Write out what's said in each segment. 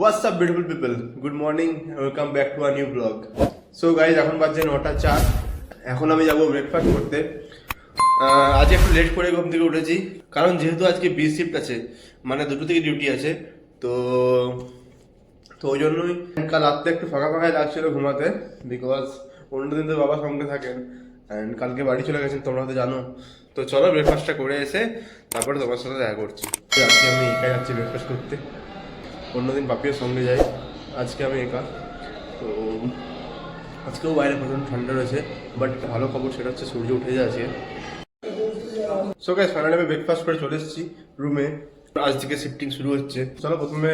What's up beautiful people? Good morning and welcome back to a new vlog. So guys এখন বাজে 9:04। এখন আমি যাব ব্রেকফাস্ট করতে। আজ একটু লেট করে ঘুম থেকে উঠেছি কারণ যেহেতু আজকে বি শিফট আছে, মানে দুটো থেকে ডিউটি আছে, তো ওই জন্যই কাল রাত্রে একটু ফাঁকা ফাঁকাই লাগছিল ঘুমাতে, বিকজ অন্যদিন তো বাবা সঙ্গে থাকেন অ্যান্ড কালকে বাড়ি চলে গেছেন, তোমরা তো জানো। তো চলো ব্রেকফাস্টটা করে এসে তারপরে তোমার সাথে দেখা করছি। আজকে আমি একাই যাচ্ছি ব্রেকফাস্ট করতে, অন্যদিন বাপিও সঙ্গে যাই, আজকে আমি একা। তো আজকেও বাইরে প্রচণ্ড ঠান্ডা রয়েছে, বাট ভালো খবর সেটা হচ্ছে সূর্য উঠে যায় আজকে। সো গাইস ফাইনালি আমি ব্রেকফাস্ট করে চলে এসেছি রুমে। আজ থেকে শিফটিং শুরু হচ্ছে। চলো প্রথমে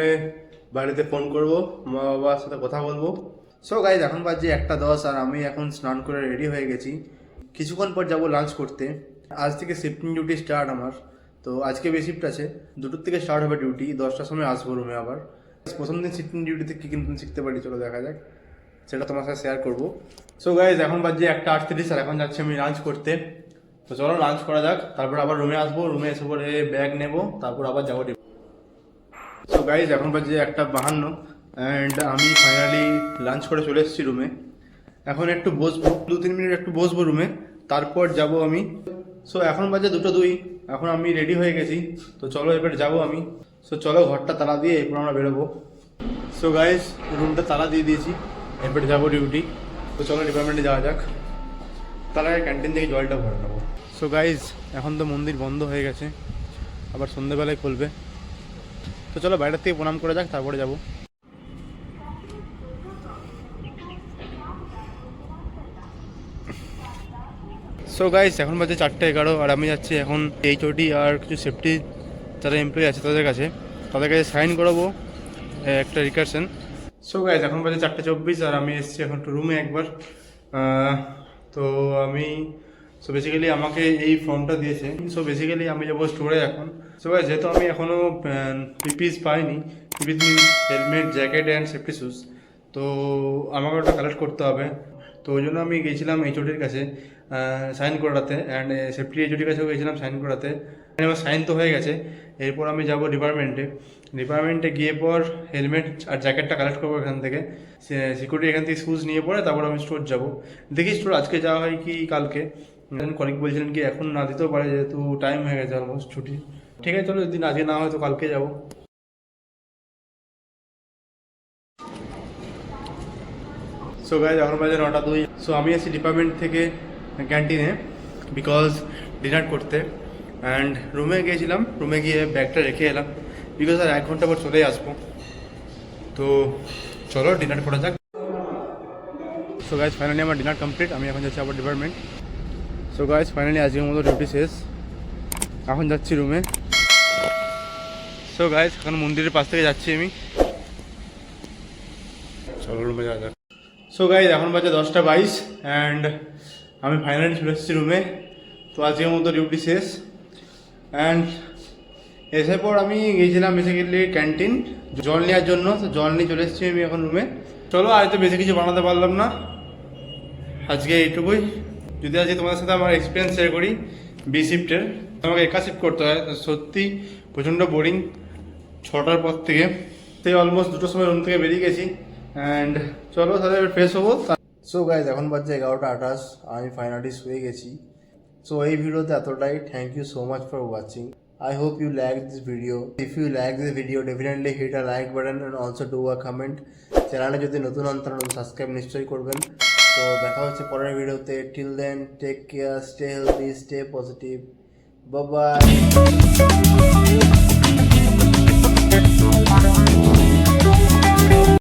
বাড়িতে ফোন করবো, মা বাবার সাথে কথা বলবো। সো গাইস এখন বাজে 1:10 আর আমি এখন স্নান করে রেডি হয়ে গেছি। কিছুক্ষণ পর যাবো লাঞ্চ করতে। আজ থেকে শিফটিং ডিউটি স্টার্ট আমার, তো আজকে বেশি শিফট আছে, 2টোর থেকে স্টার্ট হবে ডিউটি, 10টার সময় আসবো রুমে আবার। প্রথম দিন শিফটিং ডিউটিতে কী কিন্তু শিখতে পারি চলো দেখা যাক, সেটা তোমার সাথে শেয়ার করবো। সো গাইজ এখন বাজে 1:38 আর এখন যাচ্ছি আমি লাঞ্চ করতে। তো চলো লাঞ্চ করা যাক, তারপর আবার রুমে আসবো, রুমে এসে পরে ব্যাগ নেবো, তারপর আবার যাবো ডিউটি। সো গাইজ এখন বাজে 1:52 অ্যান্ড আমি ফাইনালি লাঞ্চ করে চলে এসেছি রুমে। এখন একটু বসবো, 2-3 মিনিট একটু বসবো রুমে, তারপর যাব আমি। সো এখন বাজে 2:02, এখন আমি রেডি হয়ে গেছি। তো চলো এবার যাবো আমি। সো চলো ঘরটা তালা দিয়ে এরপর আমরা বেরোবো। সো গাইজ রুমটা তালা দিয়ে দিয়েছি, এরপর যাবো ডিউটি। তো চলো ডিপার্টমেন্টে যাওয়া যাক, তার আগে ক্যান্টিন থেকে জলটা ভরে নেবো। সো গাইজ এখন তো মন্দির বন্ধ হয়ে গেছে, আবার সন্ধ্যেবেলায় খুলবে। তো চলো বাইরের থেকে প্রণাম করে যাক, তারপরে যাবো। সো গাইস এখন বাজে 4:11 আর আমি যাচ্ছি এখন HOD আর কিছু সেফটি যারা এমপ্লয়ি আছে তাদের কাছে সাইন করাবো একটা রিকারশন। সো গাইস এখন বাজে 4:24 আর আমি এসেছি এখন একটু রুমে একবার। তো আমি বেসিক্যালি আমাকে এই ফর্মটা দিয়েছে। সো বেসিক্যালি আমি যাবো স্টোরে এখন। সো গাইস যেহেতু আমি এখনও পিপিস পাইনি, PPEs means helmet, jacket and safety shoes, তো আমাকে ওটা কালেক্ট করতে হবে। তো ওই জন্য আমি গিয়েছিলাম HODর কাছে সাইন করাতে, অ্যান্ড সেফটি HODর কাছেও গিয়েছিলাম সাইন করাতে। আমার সাইন তো হয়ে গেছে, এরপর আমি যাব ডিপার্টমেন্টে গিয়ে পর হেলমেট আর জ্যাকেটটা কালেক্ট করবো এখান থেকে, সিকিউরিটি এখান থেকে শ্যুজ নিয়ে পরে তারপর আমি স্টোর যাব। দেখি স্টোর আজকে যাওয়া হয় কি কালকে। কলিগ বলছিলেন কি এখন না দিতেও পারে, যেহেতু টাইম হয়ে গেছে অলমোস্ট ছুটি। ঠিক আছে চলো, যদি আজকে না হয় তো কালকে যাবো। সো গাইজ এখন বাজে 9:02। সো আমি এসেছি ডিপার্টমেন্ট থেকে ক্যান্টিনে বিকজ ডিনার করতে, অ্যান্ড রুমে গিয়েছিলাম, রুমে গিয়ে ব্যাগটা রেখে এলাম বিকজ আর 1 ঘন্টা পর চলেই আসবো। তো চলো ডিনার করা যাক। সো গাইজ ফাইনালি আমার ডিনার কমপ্লিট, আমি এখন যাচ্ছি আবার ডিপার্টমেন্ট। সো গাইজ ফাইনালি আজকের মতো ডিউটি শেষ, এখন যাচ্ছি রুমে। সো গাইজ এখন মন্দিরের পাশ থেকে যাচ্ছি আমি, চলো রুমে যাওয়া যাক। সো গাইজ এখন বাজে 10:22 অ্যান্ড আমি ফাইনালি চলে এসেছি রুমে। তো আজকের মতো ডিউটি শেষ, অ্যান্ড এসে পর আমি গিয়েছিলাম বেসিক্যালি ক্যান্টিন জল নেওয়ার জন্য। তো জল নিয়ে চলে এসেছি আমি এখন রুমে। চলো আজ তো বেশি কিছু বানাতে পারলাম না, আজকে এইটুকুই। যদি আজকে তোমাদের সাথে আমার এক্সপিরিয়েন্স শেয়ার করি বি শিফটের, আমাকে একা শিফট করতে হয়, সত্যি প্রচণ্ড বোরিং। 6টার পর থেকে সেই অলমোস্ট 2টোর সময় রুম থেকে বেরিয়ে গেছি, অ্যান্ড চলো তাহলে ফ্রেশ হবো। সো গাইজ এখন বাজছে 11:28, আমি ফাইনালি শুয়ে গেছি। সো এই ভিডিওতে এতটাই। Thank you so much for watching. I hope you like this video. If you like this video, definitely hit a like button and also do a comment. চ্যানেলে যদি নতুন হন তাহলে সাবস্ক্রাইব নিশ্চয়ই করবেন। তো দেখা হচ্ছে পরের ভিডিওতে। Till then take care, stay healthy, stay positive, bye by.